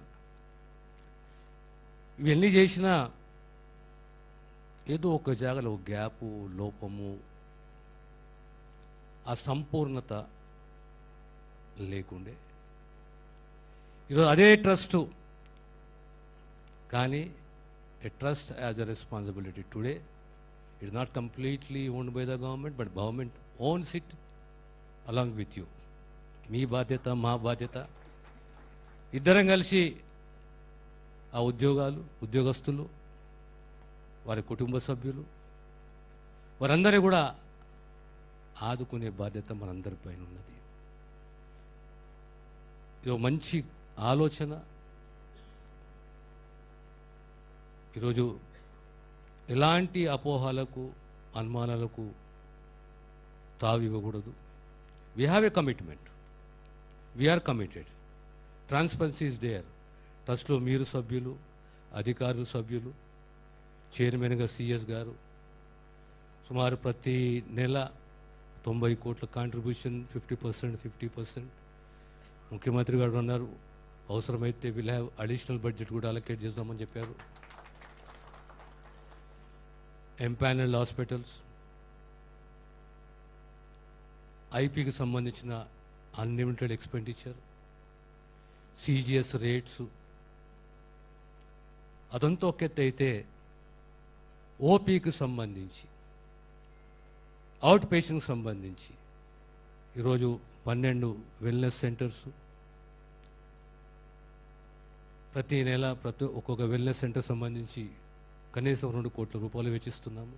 ఇవన్నీ చేసినా ఏదో ఒక జాగాలో ఒక గ్యాపు, లోపము, ఆ సంపూర్ణత లేకుండే. ఈరోజు అదే ట్రస్టు కానీ a trust has a responsibility today. It is not completely owned by the government, but government owns it along with you. మీ బాధ్యత, మా బాధ్యత, ఇద్దరం కలిసి ఆ ఉద్యోగస్తులు, వారి కుటుంబ సభ్యులు, వారందరూ కూడా ఆదుకునే బాధ్యత మనందరిపైన ఉన్నది. ఇది మంచి ఆలోచన. ఈరోజు ఎలాంటి అపోహలకు, అనుమానాలకు తావివ్వకూడదు. We have a commitment, we are committed. Transparency is there. ట్రస్ట్లో మీరు సభ్యులు, అధికారులు సభ్యులు, చైర్మన్గా సిఎస్ గారు, సుమారు ప్రతి నెల 90 కోట్ల కాంట్రిబ్యూషన్, 50%. ముఖ్యమంత్రి గారు అన్నారు అవసరమైతే విల్ హ్యావ్ అడిషనల్ బడ్జెట్ కూడా అలొకేట్ చేద్దామని చెప్పారు. ఎంపానల్డ్ హాస్పిటల్స్, ఐపీకి సంబంధించిన అన్లిమిటెడ్ ఎక్స్పెండిచర్, సిజిఎస్ రేట్స్ అదంతా ఒక ఎత్తు అయితే ఓపీకి సంబంధించి, అవుట్ పేషెంట్కి సంబంధించి ఈరోజు 12 వెల్నెస్ సెంటర్స్, ప్రతి నెల ఒక్కొక్క వెల్నెస్ సెంటర్ సంబంధించి కనీసం 2 కోట్ల రూపాయలు వెచ్చిస్తున్నాము.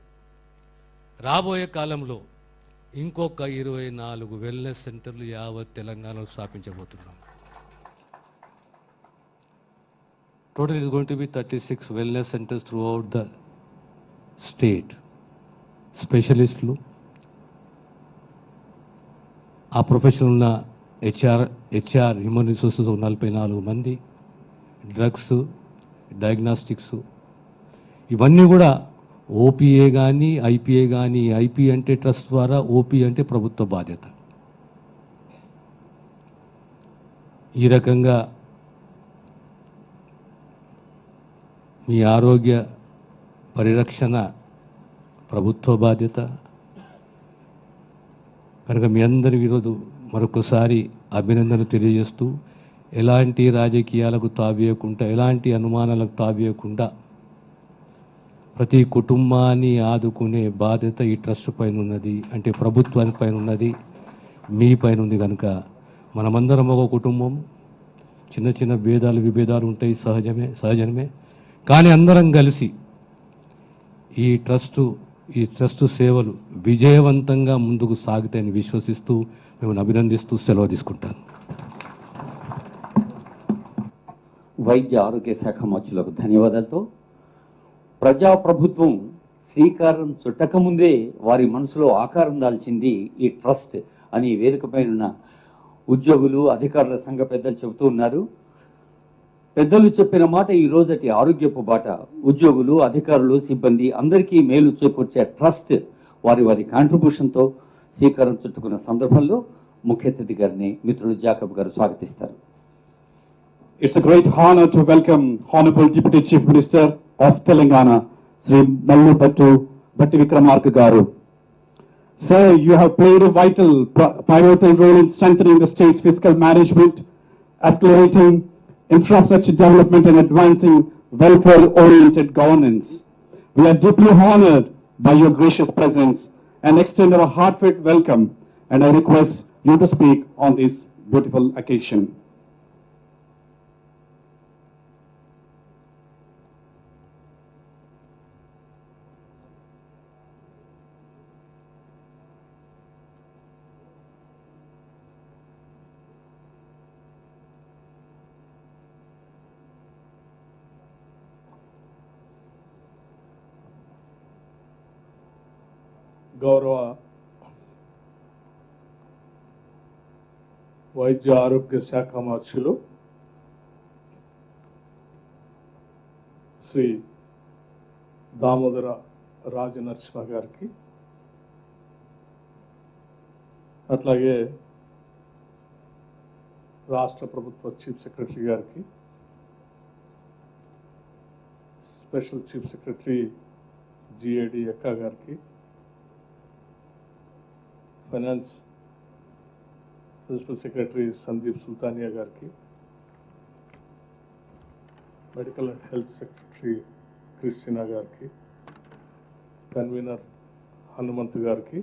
రాబోయే కాలంలో ఇంకొక 24 వెల్నెస్ సెంటర్లు యావత్ తెలంగాణలో స్థాపించబోతున్నాము. Total is going to be 36 wellness centers throughout the state. స్పెషలిస్టులు, ఆ ప్రొఫెషనల్ ఉన్న హెచ్ఆర్ హ్యూమన్ రిసోర్సెస్ 44 మంది, డ్రగ్స్, డయాగ్నాస్టిక్స్, ఇవన్నీ కూడా ఓపీఏ కానీ ఐపీఏ కానీ, ఐపీ అంటే ట్రస్ట్ ద్వారా, ఓపీ అంటే ప్రభుత్వ బాధ్యత. ఈ రకంగా మీ ఆరోగ్య పరిరక్షణ ప్రభుత్వ బాధ్యత కనుక మీ అందరి ఈరోజు మరొకసారి అభినందనలు తెలియజేస్తూ, ఎలాంటి రాజకీయాలకు తావేయకుండా, ఎలాంటి అనుమానాలకు తావేయకుండా ప్రతి కుటుంబాన్ని ఆదుకునే బాధ్యత ఈ ట్రస్ట్ పైన ఉన్నది, అంటే ప్రభుత్వాని పైన ఉన్నది, మీ పైన ఉంది. కనుక మనమందరం ఒక కుటుంబం. చిన్న చిన్న విభేదాలు ఉంటాయి, సహజమే. కానీ అందరం కలిసి ఈ ట్రస్ట్ సేవలు విజయవంతంగా ముందుకు సాగుతాయని విశ్వసిస్తూ మిమ్మల్ని అభినందిస్తూ సెలవు తీసుకుంటాను. వైద్య ఆరోగ్య శాఖ మంత్రులకు ధన్యవాదాలతో ప్రజాప్రభుత్వం శ్రీకారం చుట్టకముందే వారి మనసులో ఆకారం దాల్చింది ఈ ట్రస్ట్ అని వేదికపైన ఉన్న ఉద్యోగులు, అధికారుల సంఘ పెద్దలు చెబుతూ ఉన్నారు. పెద్దలు చెప్పిన మాట ఈ రోజటి ఆరోగ్యపు బాట. ఉద్యోగులు, అధికారులు, సిబ్బంది అందరికీ మేలు చేకూర్చే ట్రస్ట్ వారి కాంట్రిబ్యూషన్తో శ్రీకారం చుట్టుకున్న సందర్భంలో ముఖ్య అతిథి గారిని మిత్రుడు జాకబ్ గారు స్వాగతిస్తారు. It's a great honor to welcome Honorable Deputy Chief Minister of Telangana, Sri Mallu Batti Vikramarka Garu. Sir, you have played a pivotal role in strengthening the state's fiscal management, accelerating infrastructure development and advancing welfare-oriented governance. We are deeply honored by your gracious presence and extend our heartfelt welcome, and I request you to speak on this beautiful occasion. గౌరవ వైద్య ఆరోగ్య శాఖ మంత్రులు శ్రీ దామోదర రాజనరసింహ గారికి, అట్లాగే రాష్ట్ర ప్రభుత్వ చీఫ్ సెక్రటరీ గారికి, special chief secretary GAD Ekka గారికి, finance principal secretary Sandeep Sultania గారికి, medical and health secretary Christina గారికి, కన్వీనర్ హనుమంత్ గారికి,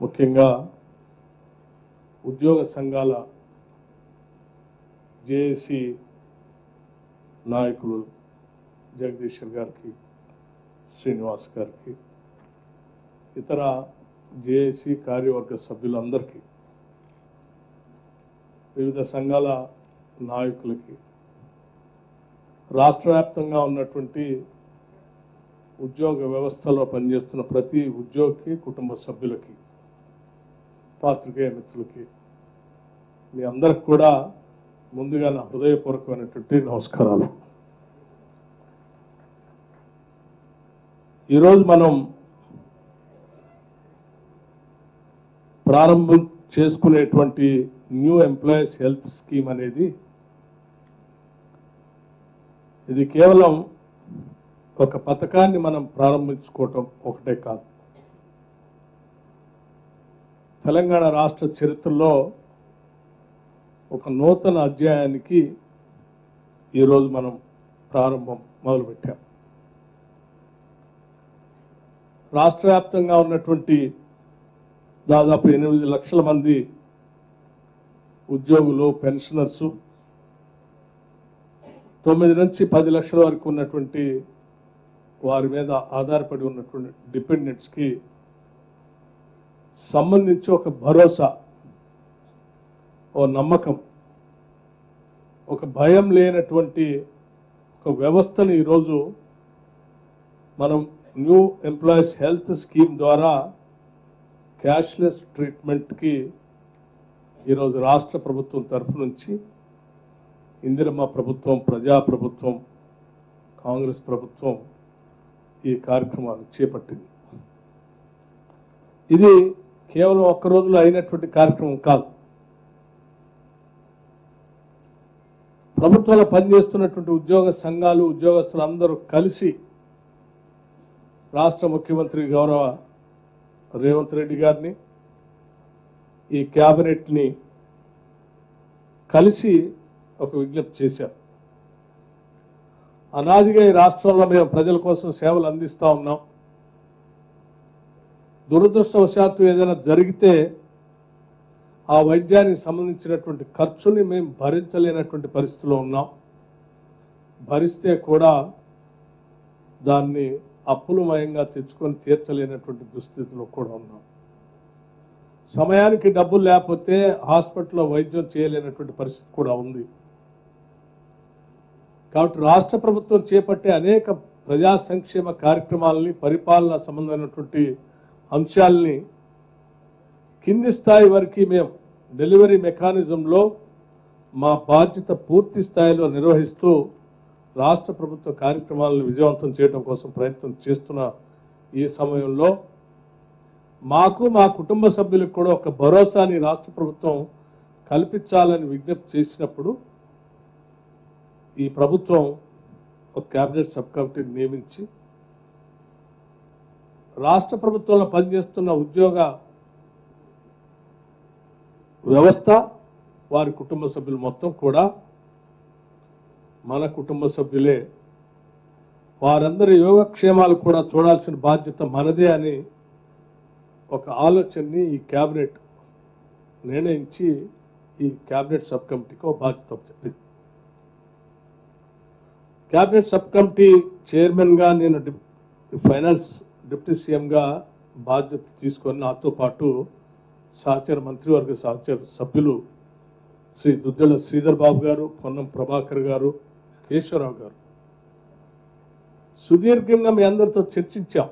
ముఖ్యంగా ఉద్యోగ సంఘాల జేఏసీ నాయకులు జగదీశ్వర్ గారికి, శ్రీనివాస్ గారికి, ఇతర జేఏసీ కార్యవర్గ సభ్యులందరికీ, వివిధ సంఘాల నాయకులకి, రాష్ట్ర వ్యాప్తంగా ఉన్నటువంటి ఉద్యోగ వ్యవస్థలో పనిచేస్తున్న ప్రతి ఉద్యోగికి, కుటుంబ సభ్యులకి, పాత్రికేయ మిత్రులకి, మీ అందరికి కూడా ముందుగా నా హృదయపూర్వకమైనటువంటి నమస్కారాలు. ఈరోజు మనం ప్రారంభం చేసుకునేటువంటి న్యూ ఎంప్లాయీస్ హెల్త్ స్కీమ్ అనేది ఇది కేవలం ఒక పథకాన్ని మనం ప్రారంభించుకోవటం ఒకటే కాదు. తెలంగాణ రాష్ట్ర చరిత్రలో ఒక నూతన అధ్యాయానికి ఈరోజు మనం ప్రారంభం మొదలుపెట్టాం. రాష్ట్ర వ్యాప్తంగా ఉన్నటువంటి దాదాపు 8 లక్షల మంది ఉద్యోగులు, పెన్షనర్సు, 9 నుంచి 10 లక్షల వరకు ఉన్నటువంటి వారి మీద ఆధారపడి ఉన్నటువంటి డిపెండెంట్స్కి సంబంధించి ఒక భరోసా, ఓ నమ్మకం, ఒక భయం లేనటువంటి ఒక వ్యవస్థను ఈరోజు మనం న్యూ ఎంప్లాయీస్ హెల్త్ స్కీమ్ ద్వారా క్యాష్లెస్ ట్రీట్మెంట్కి ఈరోజు రాష్ట్ర ప్రభుత్వం తరఫు నుంచి ఇందిరమ్మ ప్రభుత్వం, ప్రజాప్రభుత్వం, కాంగ్రెస్ ప్రభుత్వం ఈ కార్యక్రమాలు చేపట్టింది. ఇది కేవలం ఒక్క రోజులో అయినటువంటి కార్యక్రమం కాదు. ప్రభుత్వంలో పనిచేస్తున్నటువంటి ఉద్యోగ సంఘాలు, ఉద్యోగస్తులందరూ కలిసి రాష్ట్ర ముఖ్యమంత్రి గౌరవ రేవంత్ రెడ్డి గారిని, ఈ క్యాబినెట్ని కలిసి ఒక విజ్ఞప్తి చేశారు. అనాదిగా ఈ రాష్ట్రంలో మేము ప్రజల కోసం సేవలు అందిస్తూ ఉన్నాం. దురదృష్టవశాత్తు ఏదైనా జరిగితే ఆ వైద్యానికి సంబంధించినటువంటి ఖర్చుని మేము భరించలేనటువంటి పరిస్థితిలో ఉన్నాం. భరిస్తే కూడా దాన్ని అప్పులమయంగా తెచ్చుకొని తీర్చలేనటువంటి దుస్థితిలో కూడా ఉన్నాం. సమయానికి డబ్బులు లేకపోతే హాస్పిటల్లో వైద్యం చేయలేనటువంటి పరిస్థితి కూడా ఉంది. కాబట్టి రాష్ట్ర ప్రభుత్వం చేపట్టే అనేక ప్రజా సంక్షేమ కార్యక్రమాలని, పరిపాలన సంబంధమైనటువంటి అంశాలని కింది స్థాయి వరకు మేము డెలివరీ మెకానిజంలో మా బాధ్యత పూర్తి స్థాయిలో నిర్వహిస్తూ రాష్ట్ర ప్రభుత్వ కార్యక్రమాలను విజయవంతం చేయడం కోసం ప్రయత్నం చేస్తున్న ఈ సమయంలో మాకు, మా కుటుంబ సభ్యులకు కూడా ఒక భరోసాని రాష్ట్ర ప్రభుత్వం కల్పించాలని విజ్ఞప్తి చేసినప్పుడు ఈ ప్రభుత్వం ఒక క్యాబినెట్ సబ్ కమిటీని నియమించి రాష్ట్ర ప్రభుత్వంలో పనిచేస్తున్న ఉద్యోగ వ్యవస్థ, వారి కుటుంబ సభ్యులు మొత్తం కూడా మన కుటుంబ సభ్యులే, వారందరి యోగక్షేమాలు కూడా చూడాల్సిన బాధ్యత మనదే అని ఒక ఆలోచనని ఈ క్యాబినెట్ నిర్ణయించి ఈ క్యాబినెట్ సబ్ కమిటీకి ఒక బాధ్యత చెప్పింది. క్యాబినెట్ సబ్ కమిటీ చైర్మన్గా నేను ఫైనాన్స్ డిప్యూటీ సీఎంగా బాధ్యత తీసుకొని నాతో పాటు సహచర మంత్రివర్గ సహచర సభ్యులు శ్రీ దుద్దెల శ్రీధర్ బాబు గారు, పొన్నం ప్రభాకర్ గారు, కేశవరావు గారు సుదీర్ఘంగా మీ అందరితో చర్చించాం.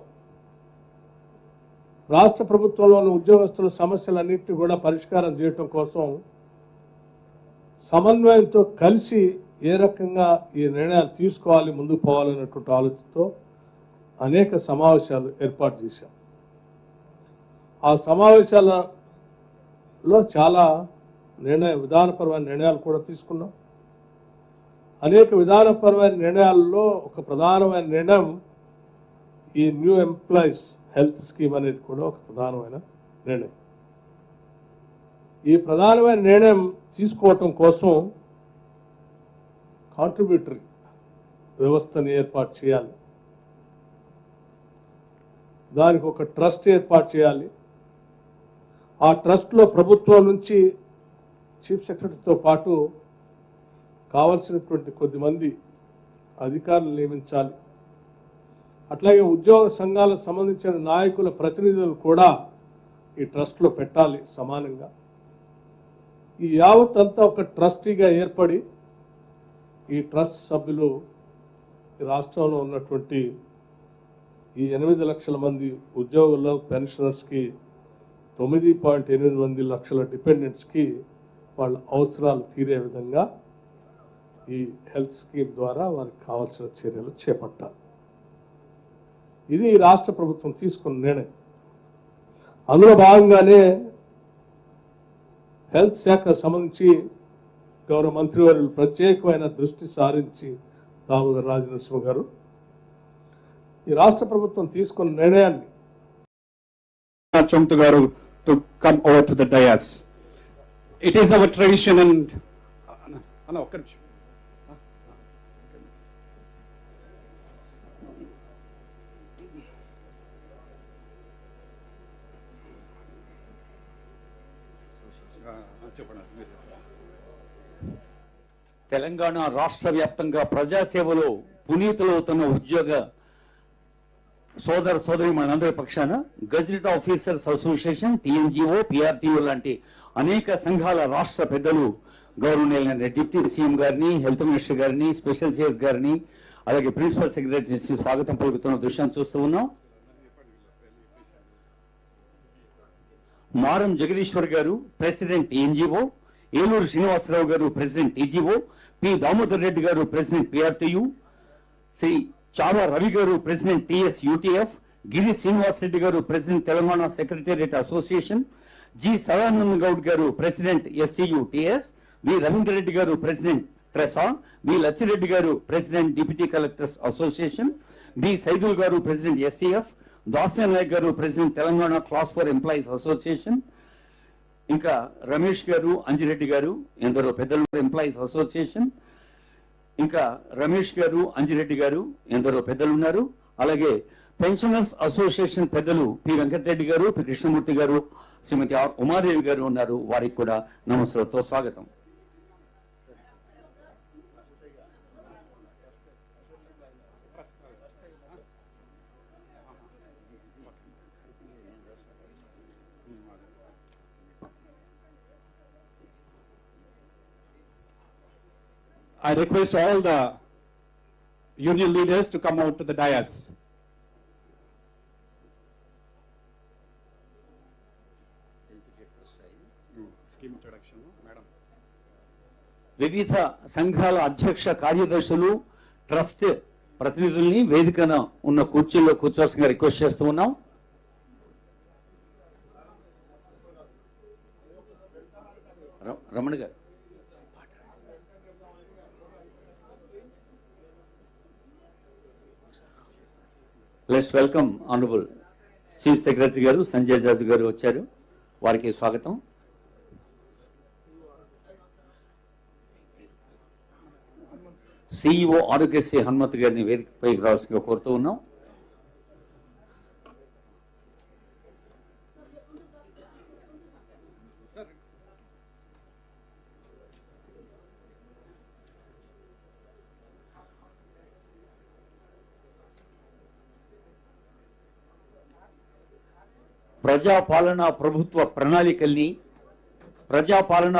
రాష్ట్ర ప్రభుత్వంలోని ఉద్యోగస్తుల సమస్యలన్నింటినీ కూడా పరిష్కారం చేయటం కోసం సమన్వయంతో కలిసి ఏ రకంగా ఈ నిర్ణయాలు తీసుకోవాలి, ముందుకు పోవాలనేటువంటి ఆలోచనతో అనేక సమావేశాలు ఏర్పాటు చేశాం. ఆ సమావేశాలలో చాలా విధానపరమైన నిర్ణయాలు కూడా తీసుకున్నాం. అనేక విధానపరమైన నిర్ణయాల్లో ఒక ప్రధానమైన నిర్ణయం ఈ న్యూ ఎంప్లాయీస్ హెల్త్ స్కీమ్ అనేది కూడా ఒక ప్రధానమైన నిర్ణయం. ఈ ప్రధానమైన నిర్ణయం తీసుకోవటం కోసం కాంట్రిబ్యూటరీ వ్యవస్థని ఏర్పాటు చేయాలి, దానికి ఒక ట్రస్ట్ ఏర్పాటు చేయాలి. ఆ ట్రస్ట్లో ప్రభుత్వం నుంచి చీఫ్ సెక్రటరీతో పాటు కావలసినటువంటి కొద్దిమంది అధికారులు నియమించాలి. అట్లాగే ఉద్యోగ సంఘాలకు సంబంధించిన నాయకుల ప్రతినిధులు కూడా ఈ ట్రస్ట్లో పెట్టాలి సమానంగా. ఈ యావత్ అంతా ఒక ట్రస్టీగా ఏర్పడి ఈ ట్రస్ట్ సభ్యులు ఈ రాష్ట్రంలో ఉన్నటువంటి ఈ 8 లక్షల మంది ఉద్యోగుల్లో, పెన్షనర్స్కి, 9.8 లక్షల డిపెండెంట్స్కి వాళ్ళ అవసరాలు తీరే విధంగా ఈ హెల్త్ స్కీమ్ ద్వారా వారికి కావాల్సిన చర్యలు చేపట్టాలి. ఇది రాష్ట్ర ప్రభుత్వం తీసుకున్న నిర్ణయం. అందులో భాగంగానే హెల్త్ శాఖకు సంబంధించి గౌరవ మంత్రివర్యులు ప్రత్యేకమైన దృష్టి సారించి దామోదర్ రాజనరసింహ గారు ఈ రాష్ట్ర ప్రభుత్వం తీసుకున్న నిర్ణయాన్ని చౌంత్ గారు to come over to the dais. It is our tradition and Telangana రాష్ట్ర వ్యాప్తంగా ప్రజాసేవలో పునీతులవుతున్న ఉద్యోగ సోదర సోదరి మనందరి పక్షాన gazette officers association, TNGO, PRTO లాంటి అనేక సంఘాల రాష్ట్ర పెద్దలు, గౌరవనీయులైన డిప్యూటీ సీఎం గారిని, హెల్త్ మినిస్టర్ గారిని, స్పెషల్ సిఎస్ గారిని, అలాగే ప్రిన్సిపల్ సెక్రటరీకి స్వాగతం పలుకుతున్న దృశ్యాన్ని చూస్తూ ఉన్నాం. మారం జగదీశ్వర్ గారు ప్రెసిడెంట్ ఎన్జిఓ, ఏలూరు శ్రీనివాసరావు గారు ప్రెసిడెంట్ ఈజీఓ, పి దామోదర్ రెడ్డి గారు ప్రెసిడెంట్ పిఆర్టీయు, శ్రీ చావా రవి గారు president TS UTF, Giri Srinivas Reddy గారు president Telangana secretariat association, G Sadananda Goud గారు president STU TS, V Ravindra Reddy గారు ప్రెసిడెంట్ ట్రెసా, వి లచ్చిరెడ్డి గారు president deputy collectors association, B Saidul గారు ప్రెసిడెంట్ ఎస్టీఎఫ్, దాసే నాయక్ గారు president Telangana class 4 employees association, ఇంకా రమేష్ గారు, అంజిరెడ్డి గారు, ఎందరో పెద్దలు ఎంప్లాయీస్ అసోసియేషన్, ఇంకా రమేష్ గారు, అంజిరెడ్డి గారు, ఎందరో పెద్దలు ఉన్నారు. అలాగే పెన్షనర్స్ అసోసియేషన్ పెద్దలు పి వెంకటరెడ్డి గారు, పి కృష్ణమూర్తి గారు, శ్రీమతి ఆర్ ఉమాదేవి గారు ఉన్నారు. వారికి కూడా నమస్కారంతో స్వాగతం. I request all the union leaders to come out to the dais. Scheme introduction, madam. వివిధ సంఘాల అధ్యక్ష కార్యదర్శులు, ట్రస్ట్ ప్రతినిధుల్ని వేదికన ఉన్న కుర్చీల్లో కూర్చోవలసిందిగా రిక్వెస్ట్ చేస్తూ ఉన్నాం. రమణ గారు, let's welcome honourable chief secretary గారు సంజయ్ జాజు గారు వచ్చారు. వారికి స్వాగతం. సిఇఓ ఆరోగ్యశ్రీ హనుమత్ గారిని వేదికపైకి రావాల్సిందిగా కోరుతూ ఉన్నాం. ప్రజాపాలన ప్రభుత్వ ప్రణాళికల్ని, ప్రజాపాలన